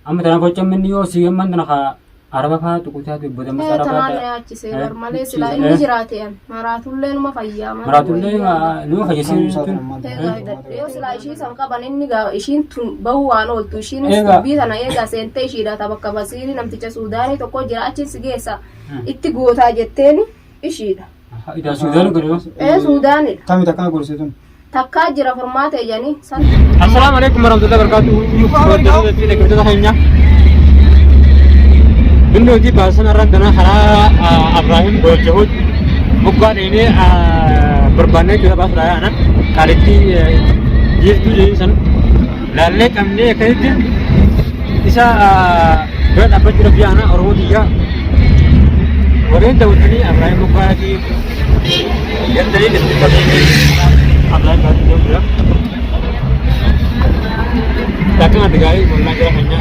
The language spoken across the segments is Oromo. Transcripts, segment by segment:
أما تنا فوتشم مني يو سيم من تنا عربة فات وكتات بدل ما تنان عربة يا تشيسير مالي سلا إني جراتين مراتولين ما فيا مراتولين نو فجسين yoo silaa ishii san qaban inni ishiin tun bahuu waan ooltu ishiin dubbii tana eegaa seentee ishiidha bakka basiiri namticha suudaanii tokko jira achiin si geessa itti gootaa jetteen ishiidha. Ida Suudaan godhu. Suudaanidha. Kami takkaa gorsituun. Takkaa jira furmaata ejanii san. Assalaamu alaikum warahmatullahi wabarakatuh. Dhaggeeffattoota keenya. Bindooti baasan irraan kana karaa Abrahiim Goojjahuut moggaa deemee barbaannee jira baasuudha yaana. Qaalitti jirtu jedhisan laallee qabnee akkasitti isa bira dhaabbachuudhaaf yaana Oromoo biyya warreen daawwatanii Abrahiim moggaatii gandanii dadhabanii Abrahiim baasuu jira. Takkan ada gaya mulai dia hanya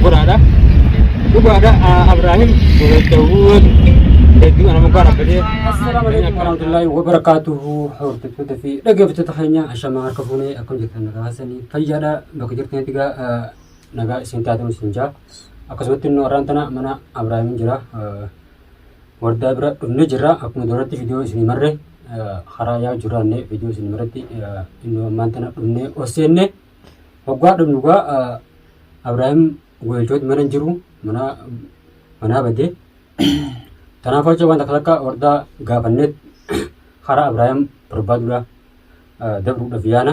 dua ada berada Abrahiim Goojjahuut itu anak muka apa dia? Assalamualaikum warahmatullahi wabarakatuh. Hormat fi dhaggeeffattoota keenya ashama harka fuunee akkam jirtan nagaa sanii fayyaadha bakka jirtan tiga nagaa isin taatanii isin jaa akkasumatti nu warraan tana mana Abrahiim jira wardaa bira dhufnee jirra akkuma duratti viidiyoo isin marre karaa yaa jiraanne viidiyoo isin marratti inni ammaan tana dhufnee osseenne waggaa dhufnugaa Abrahiim Goojjahuut mana jiru mana badee tanaaf jecha wanta akka wardaa gaafanneet karaa Abrahiim barbaaduudha dabruudhaaf yaana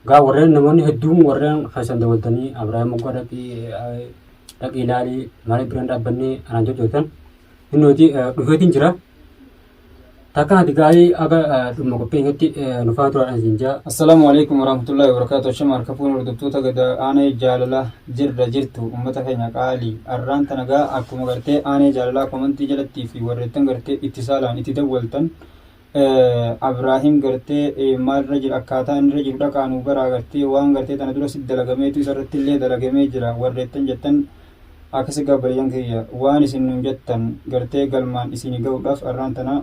gaa warreen namoonni hedduun warreen keessan daawwatanii Abrahiim moggaa dhaqii ilaalii maaliif biraan dhaabbannee anaan jojjootan innooti dhufeetiin jira takkan ati gaa'ii aga dhumma qopheetti nufaa turaadhaan siin jaa. Assalaamu alaikum warahmatullahi wabarakatuh. Shama harka fuunee hordoftoota gada aanee jaalala jirtu uummata keenya qaalii arraan tanagaa akkuma gartee aanee jaalalaa komantii jalattii fi warreettan gartee itti saalaan itti dawwaltan Abrahiim gartee maalirra jira akkaataa inni irra jiru dhaqaanuu baraa gartee waan gartee tana dura sitti dalagameetu isarratti illee dalagamee jira warreettan jettan akkasi gabbaliyan kiyya waan isin nun jettan gartee galmaan isinii ga'uudhaaf arraan tana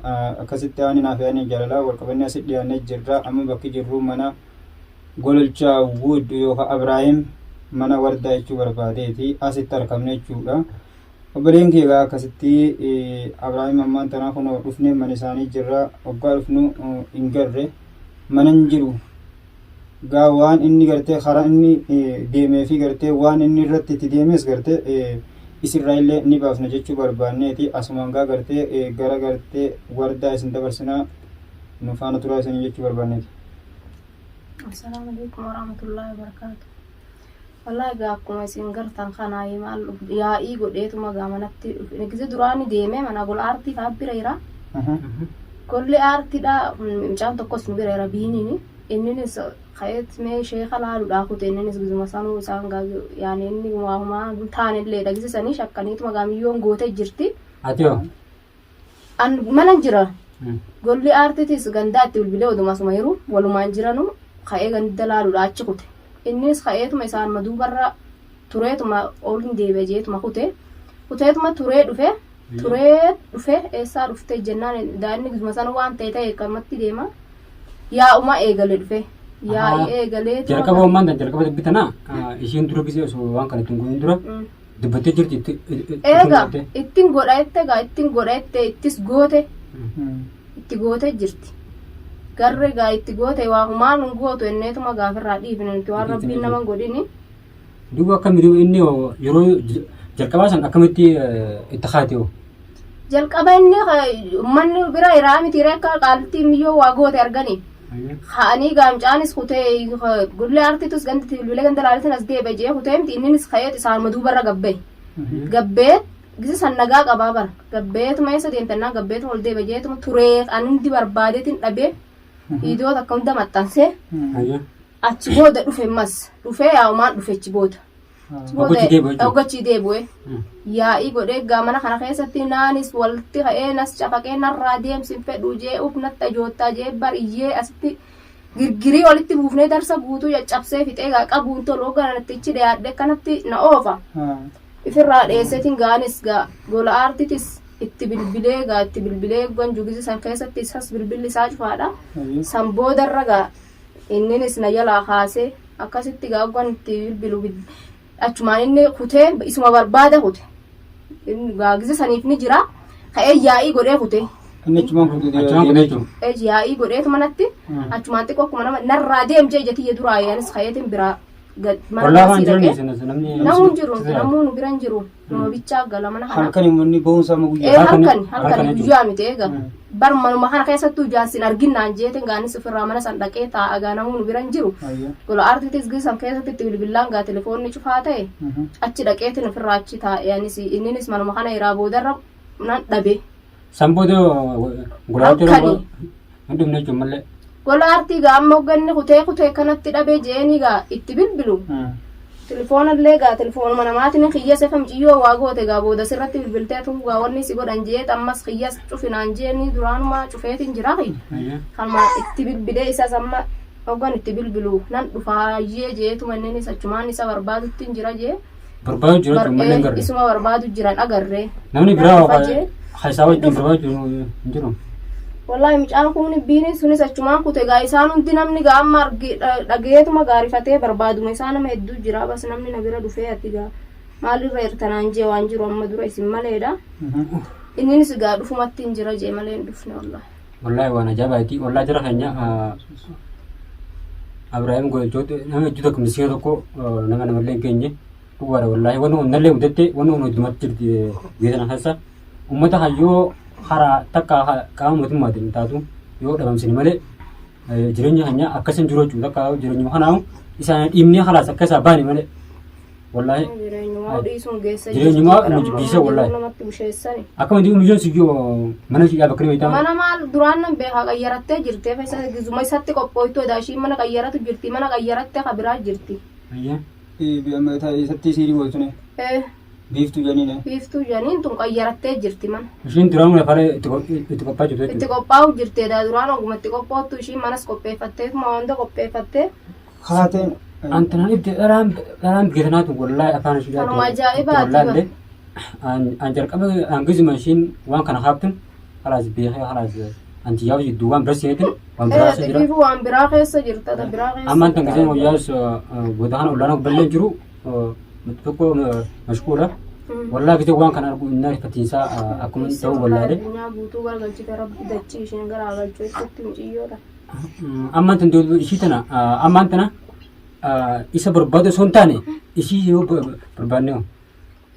akkasitti aanee naaf aanee jaalalaa walqabannee asitti dhiyaannee jirra amma bakki jirru mana gololchaa Wood yookaan Abrahiim mana wardaa jechuu barbaadeeti asitti argamne jechuudha. Obboleen kiyyaa akkasitti Abrahiim ammaan tanaa kun dhufnee mana isaanii jirra waggaa dhufnu hin garre mana hin jiru. Gaa waan inni gartee karaa inni deemee fi gartee waan inni irratti itti deemes gartee isirraa illee ni baafna jechuu barbaanneeti asumaan gaa gartee gara gartee wardaa isin dabarsinaa nu faana turaa isin jechuu barbaanneeti. Assalaamu alaikum warahmatullahi wabarakatuh. Wallahi gaa akkuma isin gartan kanaa maal yaa'ii godheetuma gaa manatti dhufne duraanii deemee mana gola aartii fa'aa bira jira. Golli aartiidha mucaan tokkos nu bira jira biiniini inninis kayet mee sheekha laaluudhaa kute inninis gizuma sanuu isaan yaani inni waahumaa taanillee dhagisisanii shakkaniituma gaamiyyoon gootee jirti. Atiyoo. An mana jira. Golli aartiitis gandaa itti bilbilee oduma suma jiru walumaan jiranu ka'ee ganda laaluudhaa achi kute. Innis ka'eetuma isaan maduubarra tureetuma oolin deebi'ee jeetuma kuteetuma turee dhufe eessaa dhufte jennaan daa'imni gizuma sanuu waan ta'e kamatti deema yaa'uma eegale dhufe. Yaa eegalee jalqaba uumaan jalqaba dubbitanaa ishiin dura gisee osoo waan kana ittiin godhin dura dubbattee jirti eega ittiin godhatte ittis goote itti goote jirti garre gaa itti goote waa humaan gootu enneetuma gaafirraa dhiifne nuti waan rabbiin nama godhini duuba akkamitti inni yeroo jalqabaa san akkamitti itti haatee jalqaba inni manni bira iraa miti reekka qaaltii miyyoo waa goote arganii Hani gaamcaanis kutee gullee aartiitus ganti bilbilee ganda laalisan as deebi'ee jee kutee miti inninis ka'eet isaan maduubarra gabbee gisi san nagaa qabaa bara gabbeetuma eessa deemtannaa gabbeetuma ol deebi'ee jeetuma turee anundi barbaadeetiin dhabee viidiyoo takka hunda maxxansee achi booda dhufe mas dhufee yaa'umaan dhufechi booda. Oggachii deebi'ee yaa'ii godhee gaamana kana keessatti naanis walitti ka'ee nas cafaqee narraa deemsin fedhu jee natti ajoottaa jee bariyyee asitti girgirii walitti buufnee darsa guutuu caccabsee fixee qabuun toloo ganattichi dhiyaadhe kanatti na oofa. Ifirraa dheesseetiin gaanis gola aartiitis itti bilbilee ganjugisi san keessatti isas bilbilli isaa cufaadha. San boodarra inninis na jalaa kaasee akkasitti gaagwan itti bilbilu achumaan inni kutee isuma barbaada kute gaagisa saniif ni jira ka'ee yaa'ii godhee kute inni achumaan kutee yaa'ii godheetu manatti achumaan xiqqoo akkuma nama narraa deemjee ijatiyya duraa yaanis ka'eetiin biraa namuun jiru namuun biran jiru nama bichaa gala mana kana halkan immoo boonsa ma guyyaa halkan guyyaa miti eega bar manuma kana keessattuu jaarsin arginnaan jeetin gaanis ofirraa mana san dhaqee taa'agaa namuun biran jiru gola artitis gisan keessatti itti bilbilaan gaa telefoonni cufaa ta'e achi dhaqeetin ofirraa achi taa'eanis inninis manuma kana iraa boodarra nan dhabe Sambodo gulaatee hundumne jummalle gola artii gaa amma hogganni kutee kanatti dhabe jeeni gaa itti bilbilu telefoonallee gaa telefoonuma namaatiin kiyyase famciyyoo waa goote gaa booda sirratti bilbilteetu gaa wanni si godhan jeet ammas kiyyas cufinaan jeeni duraanuma cufeetiin jira kanuma itti bilbilee isas amma hoggan itti bilbilu nan dhufaayyee jeetuma inninis achumaan isa barbaadutti jira jee barbaadu jira jummallee garre isuma barbaadu jiran agarree namni biraa haisaa wajjin barbaadu jiru wallahi mucaan kun biini sunis achumaan kute gaa isaan hundi namni gaa amma dhageetuma gaarifatee barbaaduma isaa nama hedduu jira bas namni na bira dhufee ati gaa maalirra ertanaan jee waan jiru amma dura isin maleedha inninis gaa dhufumatti hin jira jee malee hin dhufne wallahi waan ajaa'ibaati wallahi jira keenya Abrahaam gochoota nama hedduu tokko miskiina tokko nama namallee hin geenye dhugaadha wallahi wanni onnallee mudate wanni onni hundumatti jirti beekana keessa ummata hayyoo hara takka qaama mootummaatiin taatu yoo dhabamsini malee jireenya keenya akkasin jiru jechuudha takka jireenya kanaamu isaan dhiibnee halaas akka isaa baane malee wallahi jireenyumaa nu jibbise wallahi akkama diimu mijoon siyyoo mana siyaa bakka dhibeetaa mana maal duraan nan beekaa qayyarattee jirtee feesa gizuma isatti qophooytu edha ishiin mana qayyaratu jirti mana qayyarattee kabiraa jirti isatti siirii gootune biiftuu janiin tun qayyarattee jirti mana ishiin duraan lafaree itti qophaa jirtu itti qophaa'u jirteedha duraan oguma itti qophoottu ishiin manas qopheeffattee hunda qopheeffattee haateen antanaan ibde dharaan biqiltanaatu wallahi afaan ishii kanuma ajaa'ibaati an jalqaba hangizuma ishiin waan kana haabtin halaas beekee halaas anti yaa'u jidduu waan biraa seetin waan biraa keessa jira waan biraa keessa jirta biraa keessa amma antan giseen wayyaas booda kana olaanaa balleen jiru tokko mashkuula wallahi gisee waan kana argu innaa rifatiinsaa akkuma ta'uu wallaale guutuu gargalchite rabbi dachii isheen garaa galchuu itti muciyyoodha amma antan deebi'u ishii tana amma antana isa barbaadu osoo hin taane ishii yoo barbaanne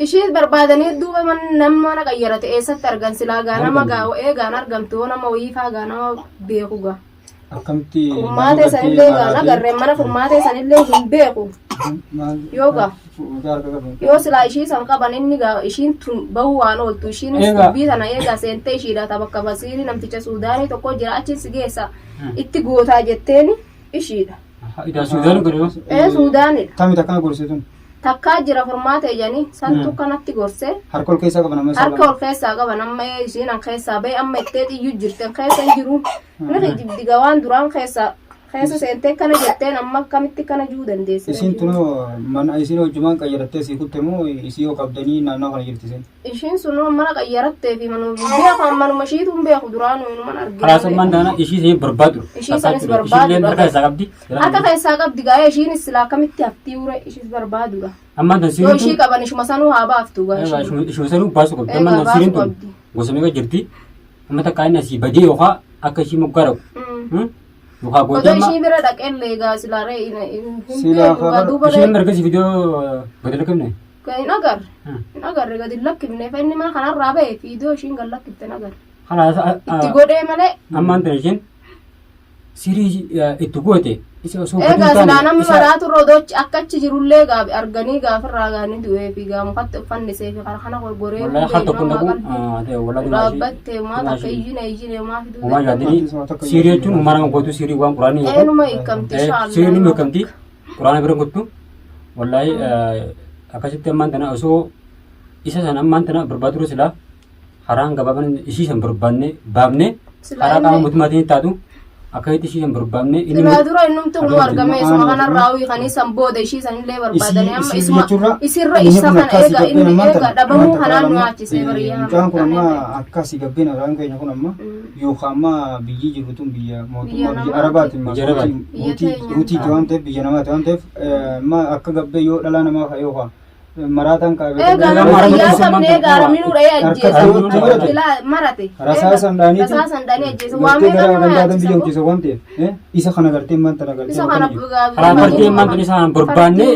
ishii barbaadanii duuba nama na qayyarate eessatti argan silaa gaa nama gaa eegaan argamtu nama wayiifaa gaa nama beeku gaa akkamitti furmaatee sanillee gaa nagarreen mana furmaatee sanillee hin beeku yoo gaa yoo silaa ishii san qaban inni gaa ishiin tun bahuu waan ooltu ishiin dubbii tana eegaa seentee ishiidha ta bakka basiiri namticha suudaanii tokko jira achiin si geessa itti gootaa jetteeni ishiidha Suudaan godhama? Suudaanidha. Tamit akkana gorsitun? Takkaa jira furmaata ijanii santu kanatti gorsee. Harka ol keessaa qaban amma harka ol keessaa qaban amma isiin an keessaa bahe amma ittee xiyyuu jirti keessa hin jiru. Nuti jibdiga waan duraan keessa seentee kana jetteen amma akkamitti kana juu dandeesse. Isiin tunoo mana isiin hojjumaan qayyarattee sii kutte moo isii yoo qabdanii naannoo kana jirti isiin? Ishiin sunoo mana qayyarattee fi manuma ishiitu hin beeku duraan mana arginu. Haraasummaan taana ishii ishee barbaadu. Ishii sanis barbaadu. Harka keessaa qabdi. Harka keessaa qabdi gaa'ee ishiinis silaa akkamitti haftii ure ishiis barbaadudha. Ammaan tan yoo ishii qaban ishuma sanuu haa baaftu gaa ishuma sanuu baasu qabdi. Ammaan tan siriin tun gosa meeqa jirti. Amma takka inni asii badee yookaan akka ishii moggaa dhabu. Odo ishii bira dhaqellee gaa silaaree isheen margasi viidiyoo gadi lakkifne? Hin agarre gadi lakkifne inni mana kanarraa bahe viidiyoo ishiin gad lakkifte hin agarre. Itti godhee malee. Ammaan tan isheen sirii itti goote. Egaa silaa namni maraatu roodoochi akka achi jirullee arganii gaafirraa gaanii du'ee fi gaamufatti uffannisee fi kana gorgoree dhaabbattee maata akka iyyine maa fiduu sirii jechuun uummanaa gootu sirii waan quraanii yoo eenuma hiikamti sirii nima hiikamti quraana bira gottu wallaahi akkasitti ammaan tana osoo isa san ammaan tana barbaaduru silaa haraan gabaaban ishii san barbaanne baafne haraa qaama mootummaatiin taatu akka itti isheen barbaadne Silaa dura innumti kun argame isuma kanarraa wiikanii san booda ishii sanillee barbaadanii amma isuma isirra isa kana eega inni eega dhabamuu kanaan nu aachise bariyyaa. Mucaan kun amma akkasii gabbina irraan keenya kun amma yookaan amma biyyi jiru tun biyya mootummaa biyya Arabaati ruutiiti waan ta'eef biyya namaati waan ta'eef amma akka gabbee yoo dhalaa namaa ka'ee yookaan maraataan qaabee eega nama fayyaa sabni eega raminuu dha'ee ajjeesa marate rasaa sandaanii ajjeesa waamee gandaatan biyya hojjesa waan ta'eef isa kana gartee maanta nagartee isa kana karaa gartee maanta isaan barbaanne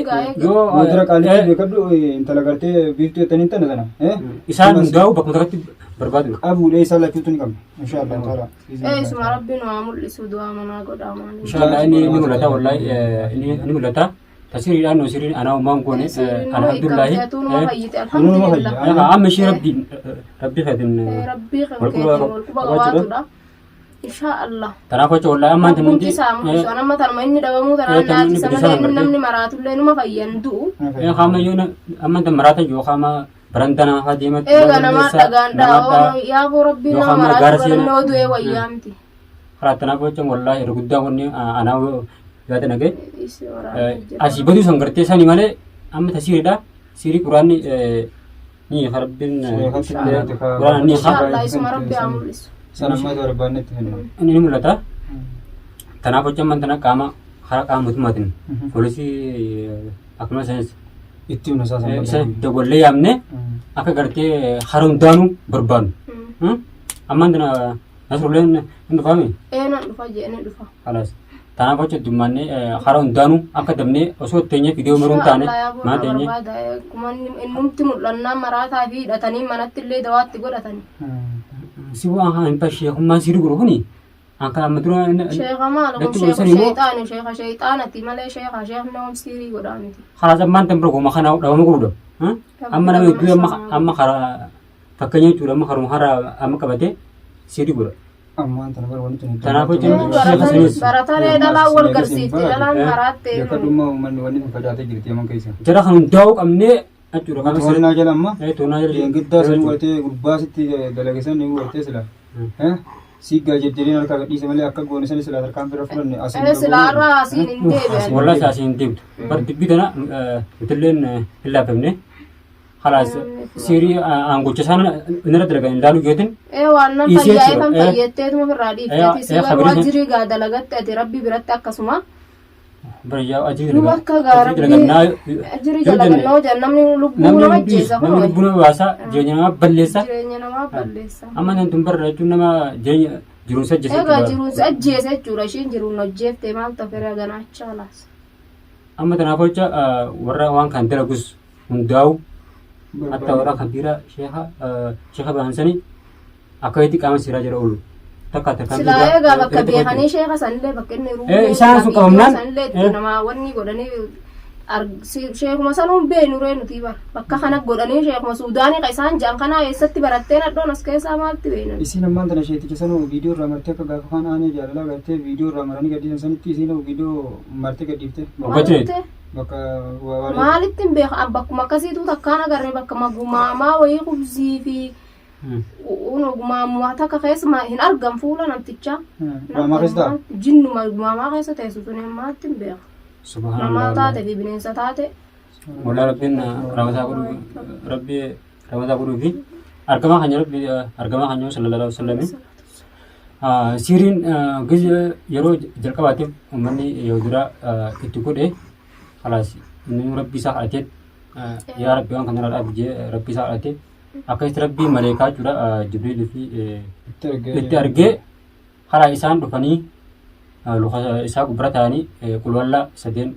yoo dura qaalii beekadhu intala gartee biiftuu jettanii tana sana isaan hundaa'u bakkuma tokkotti barbaadu abuudhee isaa lachuutu ni qabna inshaallah taala isuma rabbiin waa mul'isu du'aa manaa godhaamaan inshaallah inni mul'ata wallahi inni mul'ata tasiriidhaan no siriin ana ummaan goone ana abdullahi amma ishee rabbii fedhin rabbii walquba qabaatudha inshaallah tanaaf wacha wallahi ammaan tamuuti amma tanuma inni dhabamuu tanaan naatisa malee inni namni maraatullee numa fayyan du'u qaama yoo ammaan tan maraatan yoo qaama barantana haa deemat eega nama dhagaan dhaa'oo yaafuu rabbii nama maraatu yoo du'ee wayyaa miti karaa tanaaf wacha wallahi irra guddaa wanni anaa yaada nagee asii baduu san gartee sani malee amma tasiiridha siirii quraanni ni harbin quraan ni inshaallah isuma rabbi haa mul'isu sanammaa barbaannetti henna inni mul'ata tanaaf wacha ammaan tana qaama karaa qaama mootummaatiin poolisii akkuma sanis itti humna isaa daballee yaamne akka gartee hara hundaanuu barbaadu ammaan tana nasrulleen hin dhufaame nan dhufa je'anii dhufa kalaas tanaaf wacha dummaanne hara hundaanuu akka dabnee osoo teenye fidee umaruun taane maa teenye innumti mul'annaa maraataa fi hidhatanii manatti illee dawaatti godhatanii si waan haa hin sheekummaan sirii godhu kuni akka amma dura sheeka maal kun sheeka shayxaanati malee sheekni hom sirii godhaa miti kalaas ammaan tan bira gooma kana dhabama godhudha amma nama hedduu amma karaa fakkeenya jechuudha amma karuma hara amma qabate sirii godha ammaan tana bara wanti tuni tanaaf wacha barataree dhalaa wal garsiifti dhalaan karaattee yakadhummaa uummanni wanni kun facaatee jirti aman keessa jara kan hundaa'uu qabnee jechuudha kan toonaa jala amma toonaa jala deengiddaa sun wartee gurbaasitti dalagesan ni wartee sila siggaa jejjeriin harkaa gadhiise malee akka goone sanis sila harkaan bira fudhanne silaarraa asiin hin deebi'an wallahi asiin deebtu bar dibbii tana itilleen hin laaffifne خلاص سيري أنقول جسنا نرد لقى إن دانو جيتن waan nan fayyaa'ee kan fayyatteetuma ofirraa dhiifteeti si garuu ajirii gaa dalagatte ati rabbi biratti akkasuma barayyaa ajirii nu bakka gaa rabbi ajirii dalagannoo jedhan namni lubbuu nama ajjeesa kun namni lubbuu nama baasa jireenya namaa balleessa amma nan tun barra jechuun nama jireenya jiruunsa ajjeesa egaa jiruunsa ajjeesa jechuudha ishiin jiruun hojjeeftee maal tafeera ganaachaa laas amma tanaaf jecha warra waan kan dalagus hundaa'u hatta warra kabiira sheekha baansanii akka itti qaama siraa jira oolu takka takka silaa egaa bakka beekanii sheekha sanillee bakka inni ruu isaan sun qabamnaan sanillee namaa wanni godhanii sheekuma sanuun beenu ree nuti bar bakka kana godhanii sheekuma suudaanii ka isaan ja'an kanaa eessatti baratteen addoon as keessaa maalti beenu isiin ammaan tana sheeticha sanuu viidiyoo irraa martee akka gaafa kaan aanee jaalalaa gartee viidiyoo irraa maranii gadhiisan sanitti isiin viidiyoo martee gadhiifte maalitti hin beekan bakkuma akkasiitu takkaan agarree bakka magumaamaa wayii kubzii fi gumaamaa takka keessa hin argan fuula namtichaa jinnu magumaamaa keessa teessu tun maalitti hin beekan namaa taate fi bineensa taate walaa rabbiin ramataa godhuu fi argamaa kan jiru sallallahu alaihi wasallam siriin yeroo jalqabaatiif uummanni yahudiraa itti godhe خلاص إنه ربي ساعتين يا ربي وان كان ربي ساعتين أكيد ربي ملائكة جرا جبريل في الترجع خلاص إنسان رفني لو إنسان كبرتاني كل والله سدين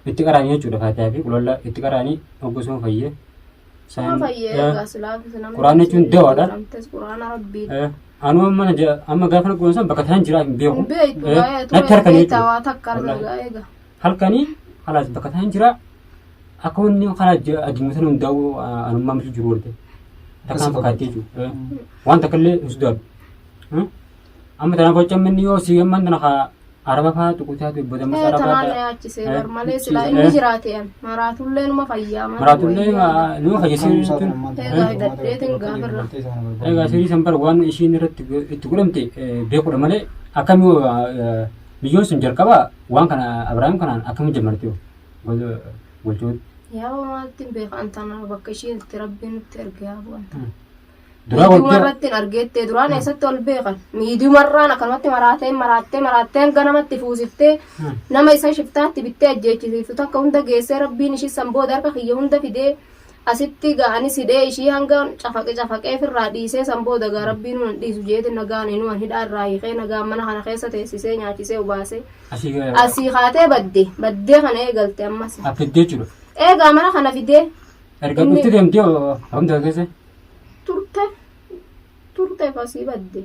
التكراني جرا فاتها في كل والله التكراني أقسم فيه قرآن يجون دوا ده أنا أما قافنا قوسا بكتان جرا بيهم نتركني halkanii خلاص بكتان جرا أكون خلاص أدمتنا نداو أنا ما مش جرورته تكان بكاتيجو وان تكلي أسداد أما تنا بوجه مني أو سيم من تنا عربة فات وكتات بدم مسارة فات تنا نياتي سير مالي سلا إني جراتين مراتولين ما فيا مراتولين نو فيسير تون هذا دتين غافر إيه سيري سامبر وان إشي نرت تقولم تي بيقول مالي akkamii biyyoon sun jalqaba waan kana Abrahaam kanaan akkamii jammarti golchooti. Yaa maaltiin beekan tana bakka isheen itti rabbiin nutti ergaa bu'an. Duraa Miidiumarratti hin argeettee duraan eessatti ol beekan. Miidiumarraan akkanumatti maraattee ganamatti fuusiftee nama isa shiftaatti bittee ajjeechisiiftu takka hunda geessee rabbiin ishii sanbooda harka kiyya hunda fidee asitti ga'anis hidhee ishii hanga cafaqee firraa dhiisee sanbooda gaa rabbiin nuun dhiisu jeetin nagaan nuun hidhaa irraa hiikee nagaan mana kana keessa teessisee nyaachisee ubaasee asii kaatee baddee kana eegalte ammas. Affeddee jiru. Eegaa mana kana fidee. Erga dhufti deemtee hamta keessa. Turte fasii badde.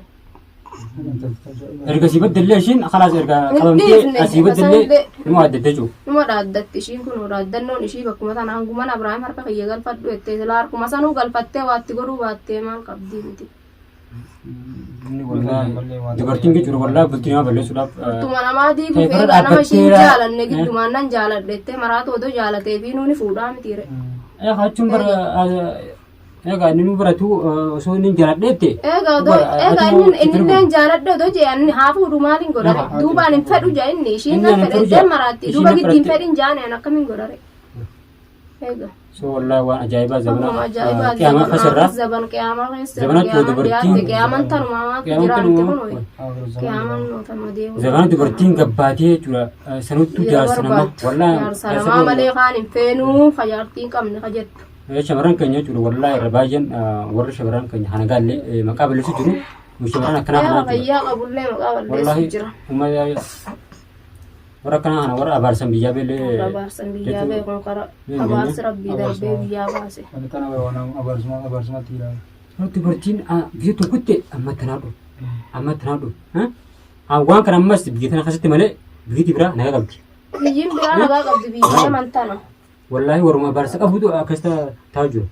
Erga si baddellee ishiin khalaas erga qabamtee asii baddellee numa addattee jiru. Numa dhaaddatti ishiin kun dhaaddannoon ishii bakkuma sana hanguman Abrahaam harka kiyya galfadhu jettee silaa harkuma sanuu galfattee waatti godhuu baattee maal qabdii miti. Dubartiin jechuudha wallaahi bultii nama balleessuudhaaf. Bultuma namaa diiguu fi egaa nama ishiin jaalanne giddumaan nan jaaladhettee maraatu odoo jaalatee fi nuuni fuudhaa mitiire. Hachuun bara egaa inni nu baratu osoo inni jaaladheette. Egaa inni jaaladhe odoo jee inni haa fuudhu maaliin godhare duubaan hin fedhu jaa inni ishiin nan fedhe maraatti duuba giddiin fedhin jaaneen akkamiin godhare. Egaa. So wallaahi waan ajaa'ibaa qiyaamaa keessarraa qiyaamaa zabanatti qiyaamaan tanumaa jiraante kun qiyaamaan nootama deemu zabanatti dubartiin gabbaatee jechuudha sanuttu jaarsanama wallaahi jaarsanama malee kaan hin feenuu fajaartiin qabne kajettu. Shamarran keenya jechuudha wallaahi irra baay'een warra shamarran keenya hanagaallee maqaa balleessu jiru shamarran akkanaa kanaa fayyaa qabullee maqaa balleessu jira. Warra kana kana warra abaarsan biyyaa beelee. Abaarsan biyyaa beekun kara abaarsi rabbii darbee biyyaa baase. Kana abaarsumatti ilaalu. Dubartiin biyya tokkotti amma tanaa dhufu. Waan kana ammas biyya tana keessatti malee biyyi biraa nagaa qabdi. Biyyiin biraa nagaa qabdi biyya amantana. Wallaahi waruma abaarsa qabutu akkas taa'u jiru.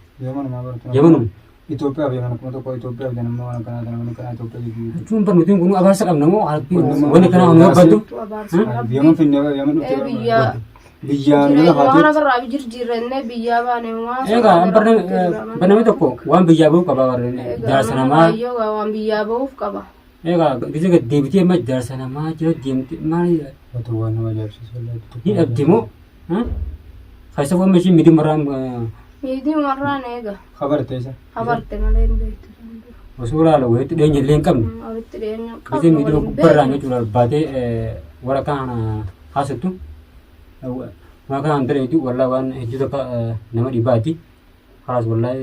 Yamanuma. Itoophiyaa fi mana kuma tokko Itoophiyaa fi nama waan kanaa Itoophiyaa jechuudha. Jechuun barnootiin kun abaarsa qabna moo wanni kanaa humna barbaaddu? Yaman finnee yaman biyyaan waan agarraa jirjirrennee biyyaa baane waan. Egaa barnamni tokko waan biyyaa bahuuf qaba warreen jaarsa namaa. Waan biyyaa bahuuf qaba. Egaa biyya gad deebitee amma jaarsa namaa jira deemte maal otoo waan nama ajaa'ibsiisu ni dhabde moo faayisa waan mashiin midii marraan Miidii marraan eega. Habarte isa. Habarte malee hin beektu. Osoo ilaala walitti dhiyeenya illee hin qabne. Walitti dhiyeenya qabne. Biyya miidhagoo gubbarraan jechuudha baatee warra kana haasattu. Waan kana hin tareetu wallaahi waan hedduu takka nama dhibaati. Karaas wallaahi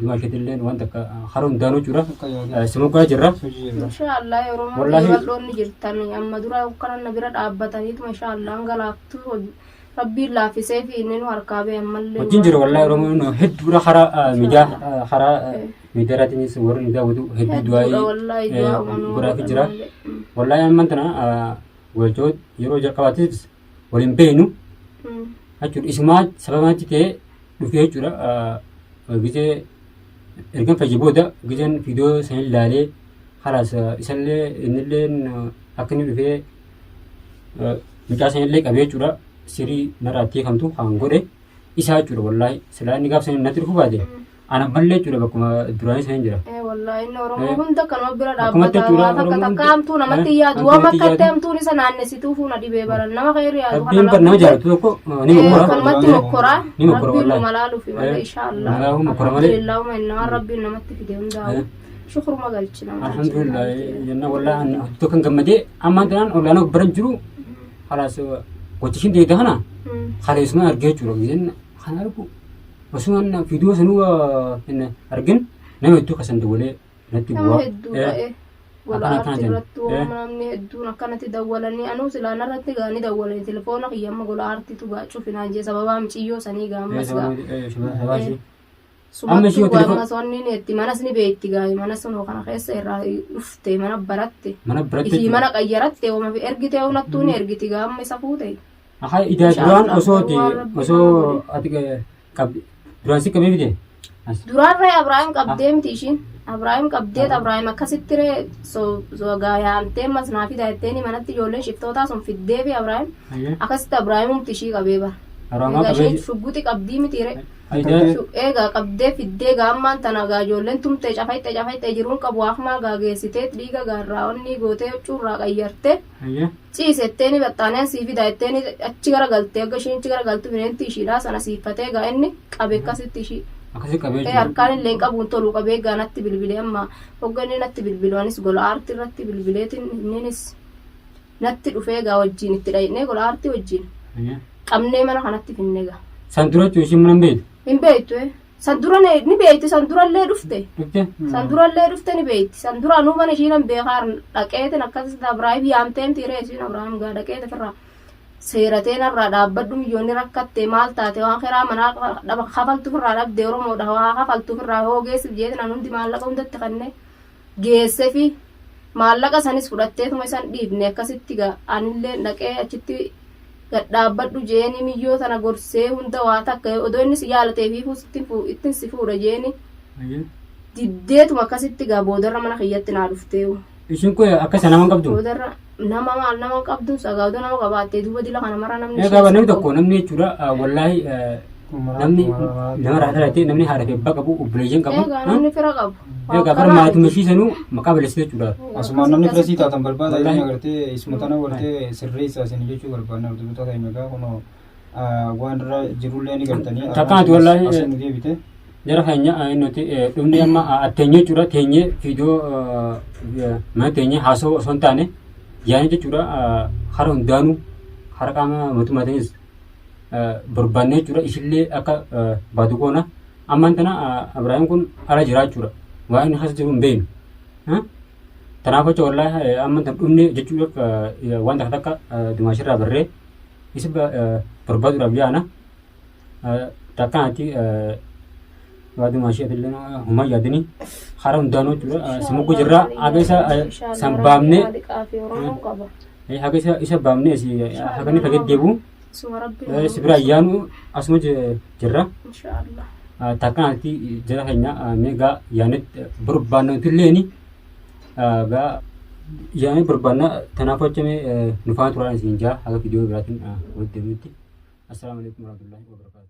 ilmaa isheetillee waan takka haroo hin daanuu jechuudha. Simuqaa jirra. Inshaallah Oromoo bal'oonni jirtan amma dura kana bira dhaabbataniitu inshaallah galaaftu Rabbiin laaffisee fi inni nu harkaa ba'e ammallee. Wajjin jira wallaahi Oromoon hedduudha karaa miidiyaatiinis warri nu daawwatu hedduu du'aayii godhaafi jira. Wallaahi amman tana golchoot yeroo jalqabaatiifis waliin beeknu jechuudha. Isumaa sababaatti ta'ee dhufee jechuudha. Gisee ergan fayyee booda giseen viidiyoo sana ilaalee halaas isallee innillee akka inni dhufee mucaa sana illee qabee jechuudha. Sirii narraattii kamtu haan godhe isaa jechuudha wallaahi silaa inni gaaf sana natti dhufu baate ana ballee jechuudha bakkuma duraanii sana jira. Wallaahi inni Oromoo hunda kanuma bira dhaabbata waa takka hamtuu namatti yaadu waan akka itti hamtuun isa naannessituu fuuna dhibee baran nama khayri yaadu kana nama jaalatu tokko ni mokkora. Kanumatti mokkoraa rabbiin nama laaluufi malee inshaallah. Alhamdulillah innaa rabbiin namatti fide hundaa'u. Shukuruma galchina. Alhamdulillah jenna wallaahi tokko kan gammadee ammaan tanaan olaanoo baran jiru halaas Wajjin deedaa kana haleessuma argee jiru gizeen kan argu osoo viidiyoo sanuu hin argin nama hedduu kasan dawalee natti bu'aa. Nama hedduu ta'e golaarti irratti namni hedduun akkanatti dawwalanii anuu silaan irratti gaanii dawwalanii telefoona kiyyamma golaartitu gaachuuf hin ajjee sababaa miciyyoo sanii gaammas gaa. Sumatti gaammas wanni itti manas ni beekti gaa'e mana sunoo kana keessa irraa dhufte mana baratte. Ishii mana qayyaratte ooma fi ergite oonattuu ni ergiti gaamma isa fuute. Aha idaa duraan osoo ati qabdi duraan si qabee fide. Duraarree Abrahaam qabdee miti ishiin. Abrahaam qabdeet Abrahaam akkasittiree gaayamtee masnaa fi daa'etteeni manatti ijoolleen shiftootaa sun fiddee fi Abrahaam akkasitti Abrahaam humti ishii qabee bara. Araamaa Egaa qabee isheen shugguxi qabdii mitiire. Ayidaa Egaa qabdee fiddee gaammaan tana gaa ijoolleen tumtee cafayxee jiruun qabu waakumaa gaa geessitee dhiiga gaarraa onni gootee huccuurraa qayyartee ayyaa ciisettee ni baxxaaneen sii fida ettee ni achi gara galtee akka isheen achi gara galtu bineensi ishiidhaa sana siifatee gaa inni qabe akkasitti ishii. akkasii qabee Harkaan illee qabuun tolu qabee gaa natti bilbilee amma hogganni natti bilbiluunis gola aartii irratti bilbileetiin inninis natti dhufee gaa wajjin itti dhayinee gola aartii wajjin qabnee mana kanatti finnee gaa. San dura cuushin mana beektu. Hin beektu sandura ni beekti sandurallee dhufte. Dhufte. Sandurallee dhufte ni beekti sandura nu mana ishiin beekaar dhaqeetin akkasitti Abrahaam yaamteen tiiree isiin Abrahaam gaa dhaqeete firraa seerateen irraa dhaabbadhu miyyoonni rakkattee maal taate waan kiraa manaa kafaltu firraa dhabdee Oromoodha waa kafaltu firraa hoogeessiif jeetin an hundi maallaqa hundatti kannee geessee fi maallaqa sanis fudhatteetuma isan dhiibne akkasitti gaa anillee dhaqee achitti dhaabbadhu jeeni miyyoo tana gorsee hunda waa takka odoo inni si yaalatee fi ittiin si fuudha jeeni diddeetuma akkasitti gaa boodarra mana kiyyatti naa dhufteewu. Ishiin kun akkasa nama qabdu. Boodarra nama maal nama qabdu sagaaduu nama qabaattee duuba dila kana mara namni. Egaa namni tokko namni jechuudha wallaahi namni nama raadhalatee namni haadha fi abbaa qabu obboleeyyan qabu. Egaa namni fira qabu. Egaa bara maatii mashiisanuu maqaa balleessite jechuudha. Asumaan namni fira sii taatan barbaada inni agartee isuma tana wartee sirreessaa isin jechuu barbaadna hordoftoota keenya egaa kunoo waan irra jirullee ni gartanii. Takkaati wallaahi asiin deebite. jara keenya nuti dhumni amma atteenyee jechuudha teenyee fiidoo mana teenyee haasoo osoo hin taane yaani jechuudha hara hundaanuu hara qaama mootummaatis barbaannee jechuudha ishillee akka baatu goona ammaan tana Abrahaam kun ala jiraa jechuudha waa inni haasa jiru hin beeknu tanaaf jecha wallaahi ammaan tana dhumne jechuudha waan takka takka dimaashirraa barree isa barbaaduudhaaf yaana takkaanatti waadu masih ada lena humma yadini haram dano juga semoga jerah aga isa sambamne aga isa bamne si aga ni pakai debu sebera yanu asma jerah insyaallah takkan nanti jerah hanya mega yanet berbana itu leni ga yani berbana tanapa ceme nufat orang sinja aga video beratin assalamualaikum warahmatullahi wabarakatuh.